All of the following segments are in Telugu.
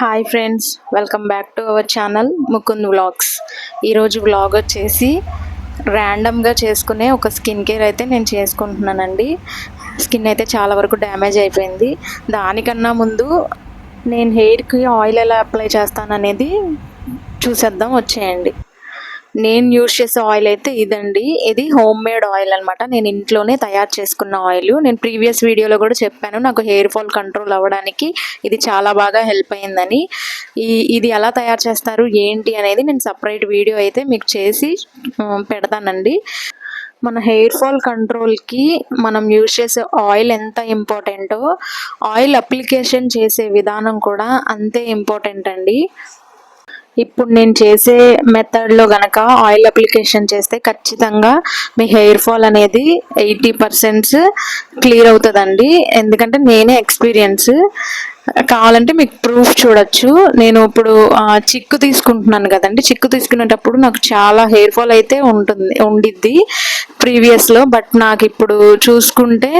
Hi friends, welcome back to our channel Mukund vlogs. ఈరోజు వ్లాగ్ వచ్చేసి ర్యాండమ్గా చేసుకునే ఒక స్కిన్ కేర్ అయితే నేను చేసుకుంటున్నానండి. స్కిన్ అయితే చాలా వరకు డ్యామేజ్ అయిపోయింది. దానికన్నా ముందు నేను హెయిర్కి ఆయిల్ ఎలా అప్లై చేస్తాననేది చూసేద్దాం, వచ్చేయండి. నేను యూజ్ చేసే ఆయిల్ అయితే ఇదండి. ఇది హోమ్ మేడ్ ఆయిల్ అనమాట. నేను ఇంట్లోనే తయారు చేసుకున్న ఆయిల్. నేను ప్రీవియస్ వీడియోలో కూడా చెప్పాను, నాకు హెయిర్ ఫాల్ కంట్రోల్ అవ్వడానికి ఇది చాలా బాగా హెల్ప్ అయిందని. ఇది ఎలా తయారు చేస్తారు ఏంటి అనేది నేను సపరేట్ వీడియో అయితే మీకు చేసి పెడతానండి. మన హెయిర్ ఫాల్ కంట్రోల్కి మనం యూజ్ చేసే ఆయిల్ ఎంత ఇంపార్టెంటో, ఆయిల్ అప్లికేషన్ చేసే విధానం కూడా అంతే ఇంపార్టెంట్ అండి. ఇప్పుడు నేను చేసే మెథడ్లో గనక ఆయిల్ అప్లికేషన్ చేస్తే ఖచ్చితంగా మీ హెయిర్ ఫాల్ అనేది 80% క్లియర్ అవుతుందండి. ఎందుకంటే నేనే ఎక్స్పీరియన్స్. కావాలంటే మీకు ప్రూఫ్ చూడొచ్చు. నేను ఇప్పుడు చిక్కు తీసుకుంటున్నాను కదండి. చిక్కు తీసుకునేటప్పుడు నాకు చాలా హెయిర్ ఫాల్ అయితే ఉండిద్ది ప్రీవియస్లో. బట్ నాకు ఇప్పుడు చూసుకుంటే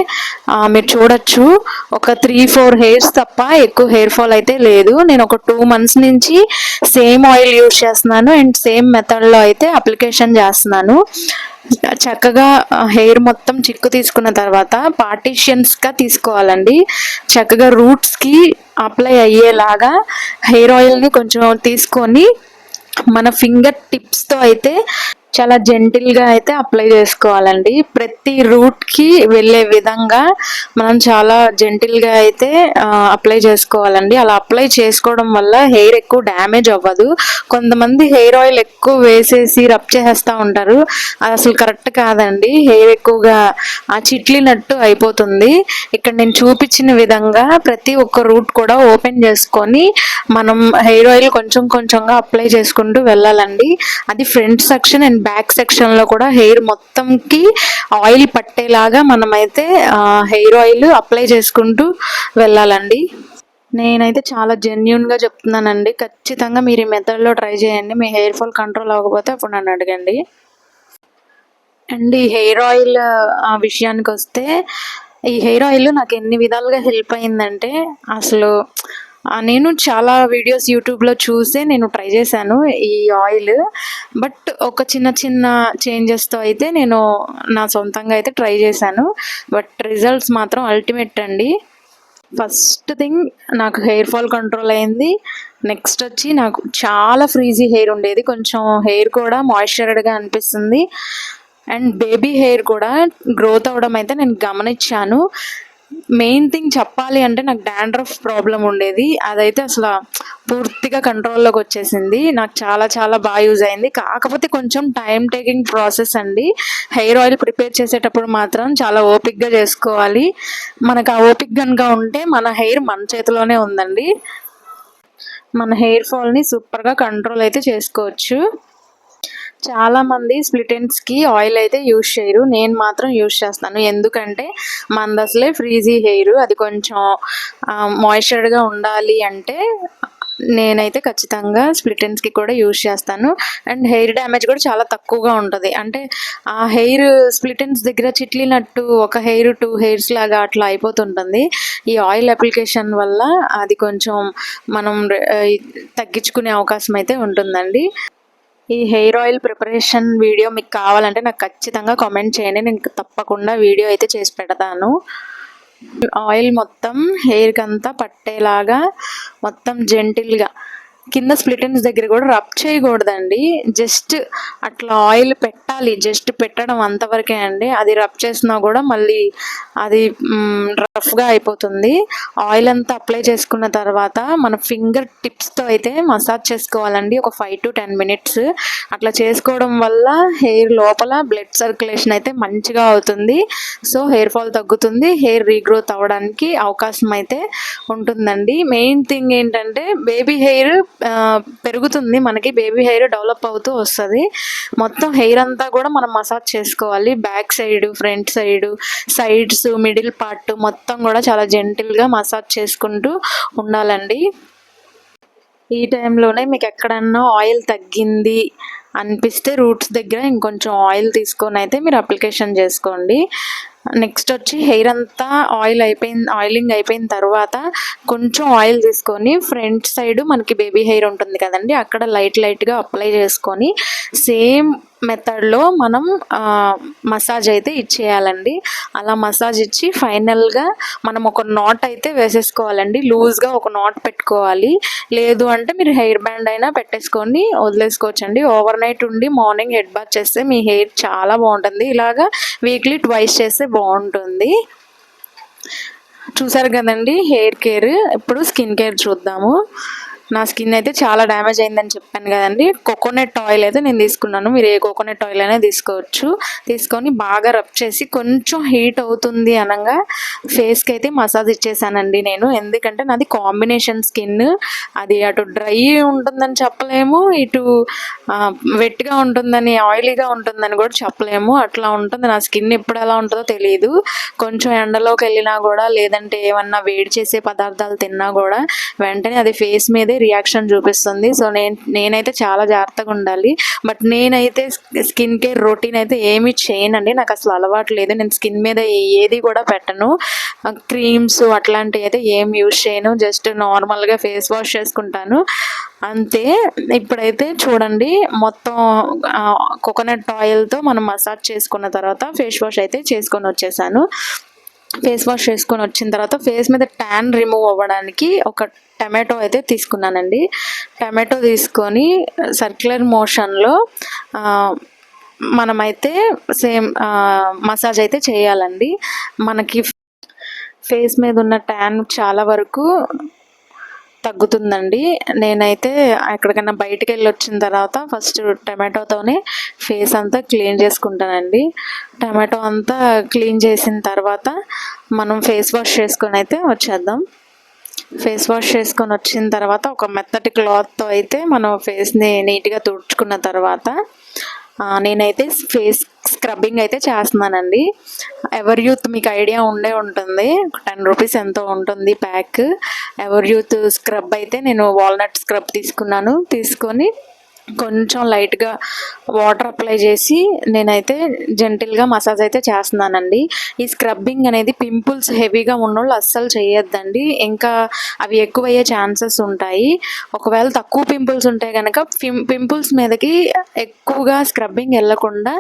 మీరు చూడొచ్చు, ఒక 3-4 హెయిర్స్ తప్ప ఎక్కువ హెయిర్ ఫాల్ అయితే లేదు. నేను ఒక 2 months నుంచి సేమ్ ఆయిల్ యూజ్ చేస్తున్నాను అండ్ సేమ్ మెథడ్లో అయితే అప్లికేషన్ చేస్తున్నాను. చక్కగా హెయిర్ మొత్తం చిక్కు తీసుకున్న తర్వాత పార్టీషియన్స్గా తీసుకోవాలండి. చక్కగా రూట్స్కి అప్లై అయ్యేలాగా హెయిర్ ఆయిల్ని కొంచెం తీసుకొని మన ఫింగర్ టిప్స్తో అయితే చాలా జెంటిల్గా అయితే అప్లై చేసుకోవాలండి. ప్రతి రూట్కి వెళ్ళే విధంగా మనం చాలా జెంటిల్గా అయితే అప్లై చేసుకోవాలండి. అలా అప్లై చేసుకోవడం వల్ల హెయిర్ ఎక్కువ డ్యామేజ్ అవ్వదు. కొంతమంది హెయిర్ ఆయిల్ ఎక్కువ వేసేసి రబ్ చేసేస్తూ ఉంటారు. అది అసలు కరెక్ట్ కాదండి. హెయిర్ ఎక్కువగా చిట్లినట్టు అయిపోతుంది. ఇక్కడ నేను చూపించిన విధంగా ప్రతి ఒక్క రూట్ కూడా ఓపెన్ చేసుకొని మనం హెయిర్ ఆయిల్ కొంచెం కొంచెంగా అప్లై చేసుకుంటూ వెళ్ళాలండి. అది ఫ్రంట్ సెక్షన్ అండ్ బ్యాక్ సెక్షన్లో కూడా హెయిర్ మొత్తంకి ఆయిల్ పట్టేలాగా మనమైతే హెయిర్ ఆయిల్ అప్లై చేసుకుంటూ వెళ్ళాలండి. నేనైతే చాలా జెన్యున్గా చెప్తున్నానండి. ఖచ్చితంగా మీరు ఈ మెథడ్లో ట్రై చేయండి. మీ హెయిర్ ఫాల్ కంట్రోల్ అవ్వకపోతే అప్పుడు నన్ను అడగండి. అండ్ ఈ హెయిర్ ఆయిల్ విషయానికి వస్తే, ఈ హెయిర్ ఆయిల్ నాకు ఎన్ని విధాలుగా హెల్ప్ అయిందంటే, అసలు నేను చాలా వీడియోస్ యూట్యూబ్లో చూసే నేను ట్రై చేశాను ఈ ఆయిల్. బట్ ఒక చిన్న చిన్న చేంజెస్తో అయితే నేను నా సొంతంగా అయితే ట్రై చేశాను. బట్ రిజల్ట్స్ మాత్రం అల్టిమేట్ అండి. ఫస్ట్ థింగ్, నాకు హెయిర్ ఫాల్ కంట్రోల్ అయింది. నెక్స్ట్ వచ్చి నాకు చాలా ఫ్రీజీ హెయిర్ ఉండేది. కొంచెం హెయిర్ కూడా మాయిశ్చర్డ్గా అనిపిస్తుంది. అండ్ బేబీ హెయిర్ కూడా గ్రోత్ అవ్వడం అయితే నేను గమనించాను. మెయిన్ థింగ్ చెప్పాలి అంటే, నాకు డాండ్రఫ్ ప్రాబ్లం ఉండేది. అదైతే అసలు పూర్తిగా కంట్రోల్లోకి వచ్చేసింది. నాకు చాలా చాలా బాగా యూజ్ అయింది. కాకపోతే కొంచెం టైం టేకింగ్ ప్రాసెస్ అండి. హెయిర్ ఆయిల్ ప్రిపేర్ చేసేటప్పుడు మాత్రం చాలా ఓపిక్గా చేసుకోవాలి. మనకు ఆ ఓపిక్ కనుక ఉంటే మన హెయిర్ మన చేతిలోనే ఉందండి. మన హెయిర్ ఫాల్ని సూపర్గా కంట్రోల్ అయితే చేసుకోవచ్చు. చాలామంది స్ప్లిట్ ఎండ్స్కి ఆయిల్ అయితే యూజ్ చేయరు. నేను మాత్రం యూజ్ చేస్తాను. ఎందుకంటే మనది అసలే ఫ్రీజీ హెయిర్. అది కొంచెం మాయిశ్చర్డ్గా ఉండాలి అంటే నేనైతే ఖచ్చితంగా స్ప్లిట్ ఎండ్స్కి కూడా యూజ్ చేస్తాను. అండ్ హెయిర్ డ్యామేజ్ కూడా చాలా తక్కువగా ఉంటుంది. అంటే ఆ హెయిర్ స్ప్లిట్ ఎండ్స్ దగ్గర చిట్లినట్టు ఒక హెయిర్ 2 హెయిర్స్ లాగా అట్లా అయిపోతుంటుంది. ఈ ఆయిల్ అప్లికేషన్ వల్ల అది కొంచెం మనం తగ్గించుకునే అవకాశం అయితే ఉంటుందండి. ఈ హెయిర్ ఆయిల్ ప్రిపరేషన్ వీడియో మీకు కావాలంటే నాకు ఖచ్చితంగా కామెంట్ చేయండి. నేను తప్పకుండా వీడియో అయితే చేసి పెడతాను. ఆయిల్ మొత్తం హెయిర్కి అంతా పట్టేలాగా మొత్తం జెంటిల్గా, కింద స్ప్లిట్ ఎండ్స్ దగ్గర కూడా రబ్ చేయకూడదండి. జస్ట్ అట్లా ఆయిల్ పెట్టాలి. జస్ట్ పెట్టడం అంతవరకే అండి. అది రబ్ చేసినా కూడా మళ్ళీ అది రఫ్గా అయిపోతుంది. ఆయిల్ అంతా అప్లై చేసుకున్న తర్వాత మన ఫింగర్ టిప్స్తో అయితే మసాజ్ చేసుకోవాలండి. ఒక 5 to 10 minutes అట్లా చేసుకోవడం వల్ల హెయిర్ లోపల బ్లడ్ సర్క్యులేషన్ అయితే మంచిగా అవుతుంది. సో హెయిర్ ఫాల్ తగ్గుతుంది. హెయిర్ రీగ్రోత్ అవ్వడానికి అవకాశం అయితే ఉంటుందండి. మెయిన్ థింగ్ ఏంటంటే, బేబీ హెయిర్ పెరుగుతుంది. మనకి బేబీ హెయిర్ డెవలప్ అవుతూ వస్తుంది. మొత్తం హెయిర్ అంతా కూడా మనం మసాజ్ చేసుకోవాలి. Back side, front side, sides, middle part మొత్తం కూడా చాలా జెంటిల్గా మసాజ్ చేసుకుంటూ ఉండాలండి. ఈ టైంలోనే మీకు ఎక్కడన్నా ఆయిల్ తగ్గింది అనిపిస్తే రూట్స్ దగ్గర ఇంకొంచెం ఆయిల్ తీసుకొని అయితే మీరు అప్లికేషన్ చేసుకోండి. నెక్స్ట్ వచ్చి హెయిర్ అంతా ఆయిలింగ్ అయిపోయిన తర్వాత కొంచెం ఆయిల్ తీసుకొని ఫ్రంట్ సైడ్ మనకి బేబీ హెయిర్ ఉంటుంది కదండి, అక్కడ లైట్గా అప్లై చేసుకొని సేమ్ మెథడ్లో మనం మసాజ్ అయితే ఇచ్చేయాలండి. అలా మసాజ్ ఇచ్చి ఫైనల్గా మనం ఒక నాట్ అయితే వేసేసుకోవాలండి. లూజ్గా ఒక నాట్ పెట్టుకోవాలి. లేదు అంటే మీరు హెయిర్ బ్యాండ్ అయినా పెట్టేసుకొని వదిలేసుకోవచ్చండి. ఓవర్ నైట్ ఉండి మార్నింగ్ హెడ్ బాత్ చేస్తే మీ హెయిర్ చాలా బాగుంటుంది. ఇలాగా వీక్లీ ట్వైస్ చేస్తే బాగుంటుంది. చూసారు కదండి హెయిర్ కేర్. ఇప్పుడు స్కిన్ కేర్ చూద్దాము. నా స్కిన్ అయితే చాలా డ్యామేజ్ అయిందని చెప్పాను కదండి. కోకోనట్ ఆయిల్ అయితే నేను తీసుకున్నాను. మీరు ఏ కోకోనట్ ఆయిల్ అయినా తీసుకోవచ్చు. తీసుకొని బాగా రబ్ చేసి కొంచెం హీట్ అవుతుంది అనగా ఫేస్కి అయితే మసాజ్ ఇచ్చేసానండి నేను. ఎందుకంటే నాది కాంబినేషన్ స్కిన్. అది అటు డ్రై ఉంటుందని చెప్పలేము, ఇటు వెట్గా ఉంటుందని ఆయిలీగా ఉంటుందని కూడా చెప్పలేము. అట్లా ఉంటుంది నా స్కిన్. ఎప్పుడు ఎలా ఉంటుందో తెలియదు. కొంచెం ఎండలోకి వెళ్ళినా కూడా, లేదంటే ఏమన్నా వేడి చేసే పదార్థాలు తిన్నా కూడా వెంటనే అది ఫేస్ మీదే రియాక్షన్ చూపిస్తుంది. సో నేనైతే చాలా జాగ్రత్తగా ఉండాలి. బట్ నేనైతే స్కిన్ కేర్ రొటీన్ అయితే ఏమీ చేయనండి. నాకు అసలు అలవాటు లేదు. నేను స్కిన్ మీద ఏది కూడా పెట్టను. క్రీమ్స్ అట్లాంటివి అయితే ఏం యూజ్ చేయను. జస్ట్ నార్మల్గా ఫేస్ వాష్ చేసుకుంటాను అంతే. ఇప్పుడైతే చూడండి మొత్తం కోకోనట్ ఆయిల్తో మనం మసాజ్ చేసుకున్న తర్వాత ఫేస్ వాష్ అయితే చేసుకొని వచ్చేసాను. ఫేస్ వాష్ చేసుకొని వచ్చిన తర్వాత ఫేస్ మీద ట్యాన్ రిమూవ్ అవ్వడానికి ఒక టమాటో అయితే తీసుకున్నానండి. టమాటో తీసుకొని సర్క్యులర్ మోషన్లో మనమైతే సేమ్ మసాజ్ అయితే చేయాలండి. మనకి ఫేస్ మీద ఉన్న ట్యాన్ చాలా వరకు తగ్గుతుందండి. నేనైతే ఎక్కడికైనా బయటికి వెళ్ళి వచ్చిన తర్వాత ఫస్ట్ టమాటోతోనే ఫేస్ అంతా క్లీన్ చేసుకుంటానండి. టమాటో అంతా క్లీన్ చేసిన తర్వాత మనం ఫేస్ వాష్ చేసుకొని అయితే వచ్చేద్దాం. ఫేస్ వాష్ చేసుకొని వచ్చిన తర్వాత ఒక మెత్తటి క్లాత్తో అయితే మనం ఫేస్ని నీట్గా తుడుచుకున్న తర్వాత నేనైతే ఫేస్ స్క్రబ్బింగ్ అయితే చేస్తున్నానండి. ఎవర్ యూత్ మీకు ఐడియా ఉంటుంది, 10 రూపీస్ ఎంతో ఉంటుంది ప్యాక్. ఎవర్ యూత్ స్క్రబ్ అయితే నేను వాల్నట్ స్క్రబ్ తీసుకొని కొంచెం లైట్గా వాటర్ అప్లై చేసి నేనైతే జెంటిల్గా మసాజ్ అయితే చేస్తున్నానండి. ఈ స్క్రబ్బింగ్ అనేది పింపుల్స్ హెవీగా ఉన్నోళ్ళు అస్సలు చేయొద్దండి. ఇంకా అవి ఎక్కువయ్యే ఛాన్సెస్ ఉంటాయి. ఒకవేళ తక్కువ పింపుల్స్ ఉంటే కనుక పింపుల్స్ మీదకి ఎక్కువగా స్క్రబ్బింగ్ వెళ్ళకుండా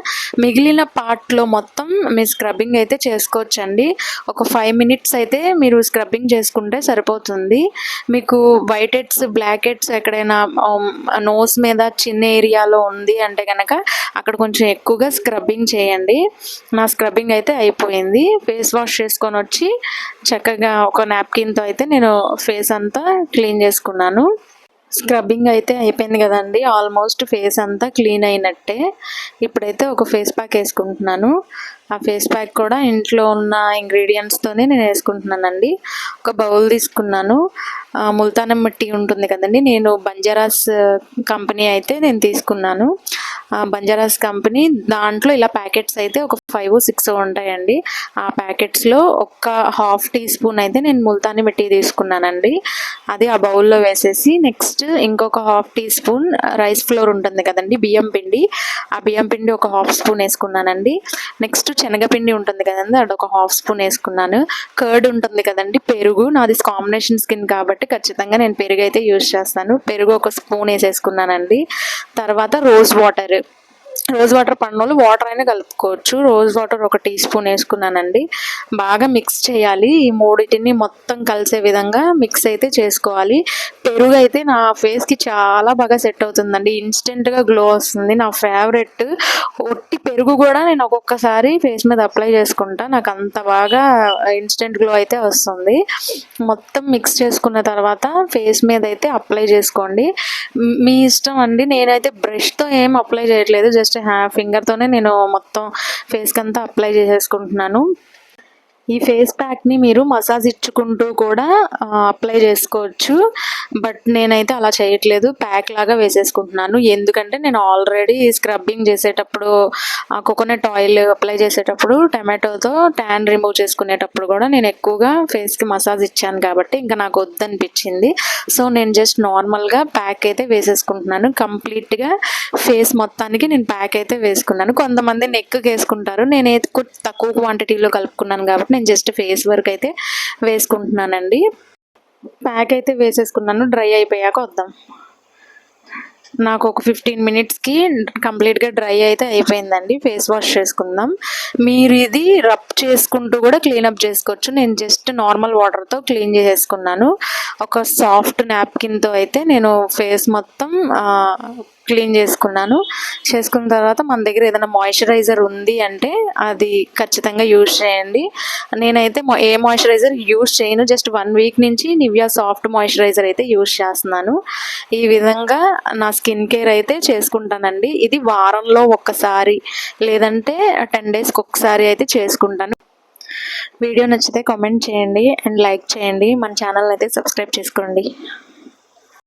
మిగిలిన పార్ట్లో మొత్తం మీ స్క్రబ్బింగ్ అయితే చేసుకోవచ్చండి. ఒక 5 మినిట్స్ అయితే మీరు స్క్రబ్బింగ్ చేసుకుంటే సరిపోతుంది. మీకు వైట్ హెడ్స్, బ్లాక్ హెడ్స్ ఎక్కడైనా నోస్ మీద చిన్న ఏరియాలో ఉంది అంటే కనుక అక్కడ కొంచెం ఎక్కువగా స్క్రబ్బింగ్ చేయండి. నా స్క్రబ్బింగ్ అయితే అయిపోయింది. ఫేస్ వాష్ చేసుకొని వచ్చి చక్కగా ఒక నాప్కిన్తో అయితే నేను ఫేస్ అంతా క్లీన్ చేసుకున్నాను. స్క్రబ్బింగ్ అయితే అయిపోయింది కదండి. ఆల్మోస్ట్ ఫేస్ అంతా క్లీన్ అయినట్టే. ఇప్పుడైతే ఒక ఫేస్ ప్యాక్ వేసుకుంటున్నాను. ఆ ఫేస్ ప్యాక్ కూడా ఇంట్లో ఉన్న ఇంగ్రీడియంట్స్తోనే నేను వేసుకుంటున్నానండి. ఒక బౌల్ తీసుకున్నాను. ముల్తానం మట్టి ఉంటుంది కదండి, నేను బంజారాస్ కంపెనీ అయితే నేను తీసుకున్నాను. బంజారాస్ కంపెనీ దాంట్లో ఇలా ప్యాకెట్స్ అయితే ఒక 5-6 ఉంటాయండి. ఆ ప్యాకెట్స్లో ఒక ½ టీ స్పూన్ అయితే నేను ముల్తాని మట్టి తీసుకున్నానండి. అది ఆ బౌల్లో వేసేసి నెక్స్ట్ ఇంకొక ½ టీ స్పూన్ రైస్ ఫ్లోర్ ఉంటుంది కదండి, బియ్యం పిండి. ఆ బియ్యం పిండి ఒక ½ స్పూన్ వేసుకున్నానండి. నెక్స్ట్ శనగపిండి ఉంటుంది కదండి, అది ఒక ½ స్పూన్ వేసుకున్నాను. కర్డ్ ఉంటుంది కదండి, పెరుగు. నాది కాంబినేషన్ స్కిన్ కాబట్టి ఖచ్చితంగా నేను పెరుగు అయితే యూజ్ చేస్తాను. పెరుగు ఒక స్పూన్ వేసేసుకున్నానండి. తర్వాత రోజ్ వాటర్ పడినోళ్ళు వాటర్ అయినా కలుపుకోవచ్చు. రోజ్ వాటర్ ఒక టీ స్పూన్ వేసుకున్నానండి. బాగా మిక్స్ చేయాలి. ఈ మూడింటిని మొత్తం కలిసే విధంగా మిక్స్ అయితే చేసుకోవాలి. పెరుగు అయితే నా ఫేస్కి చాలా బాగా సెట్ అవుతుందండి. ఇన్స్టెంట్గా గ్లో వస్తుంది. నా ఫేవరెట్. ఒట్టి పెరుగు కూడా నేను ఒక్కొక్కసారి ఫేస్ మీద అప్లై చేసుకుంటా. నాకు అంత బాగా ఇన్స్టెంట్ గ్లో అయితే వస్తుంది. మొత్తం మిక్స్ చేసుకున్న తర్వాత ఫేస్ మీద అయితే అప్లై చేసుకోండి. మీ ఇష్టం అండి. నేనైతే బ్రష్తో ఏం అప్లై చేయట్లేదు. జస్ట్ ఫింగర్తోనే నేను మొత్తం ఫేస్కి అంతా అప్లై చేసేసుకుంటున్నాను. ఈ ఫేస్ ప్యాక్ని మీరు మసాజ్ ఇచ్చుకుంటూ కూడా అప్లై చేసుకోవచ్చు. బట్ నేనైతే అలా చేయట్లేదు, ప్యాక్ లాగా వేసేసుకుంటున్నాను. ఎందుకంటే నేను ఆల్రెడీ స్క్రబ్బింగ్ చేసేటప్పుడు కోకోనట్ ఆయిల్ అప్లై చేసేటప్పుడు టమాటోతో ట్యాన్ రిమూవ్ చేసుకునేటప్పుడు కూడా నేను ఎక్కువగా ఫేస్కి మసాజ్ ఇచ్చాను కాబట్టి ఇంకా నాకు వద్దనిపించింది. సో నేను జస్ట్ నార్మల్గా ప్యాక్ అయితే వేసేసుకుంటున్నాను. కంప్లీట్గా ఫేస్ మొత్తానికి నేను ప్యాక్ అయితే వేసుకున్నాను. కొంతమంది నెక్కి వేసుకుంటారు, నేను తక్కువ క్వాంటిటీలో కలుపుకున్నాను కాబట్టి నేను జస్ట్ ఫేస్ వర్క్ అయితే వేసుకుంటున్నానండి. ప్యాక్ అయితే వేసేసుకున్నాను. డ్రై అయిపోయాక వద్దాం. నాకు ఒక 15 మినిట్స్కి కంప్లీట్గా డ్రై అయితే అయిపోయిందండి. ఫేస్ వాష్ చేసుకుందాం. మీరు ఇది రబ్ చేసుకుంటూ కూడా క్లీనప్ చేసుకోవచ్చు. నేను జస్ట్ నార్మల్ వాటర్తో క్లీన్ చేసేసుకున్నాను. ఒక సాఫ్ట్ నాప్కిన్తో అయితే నేను ఫేస్ మొత్తం క్లీన్ చేసుకున్న తర్వాత మన దగ్గర ఏదైనా మాయిశ్చరైజర్ ఉంది అంటే అది ఖచ్చితంగా యూజ్ చేయండి. నేనైతే ఏ మాయిశ్చరైజర్ యూజ్ చేయను. జస్ట్ 1 వీక్ నుంచి నివియా సాఫ్ట్ మాయిశ్చరైజర్ అయితే యూజ్ చేస్తున్నాను. ఈ విధంగా నా స్కిన్ కేర్ అయితే చేసుకుంటానండి. ఇది వారంలో ఒక్కసారి లేదంటే 10 డేస్కి ఒకసారి అయితే చేసుకుంటాను. వీడియో నచ్చితే కామెంట్ చేయండి అండ్ లైక్ చేయండి. మన ఛానల్ అయితే సబ్స్క్రైబ్ చేసుకోండి.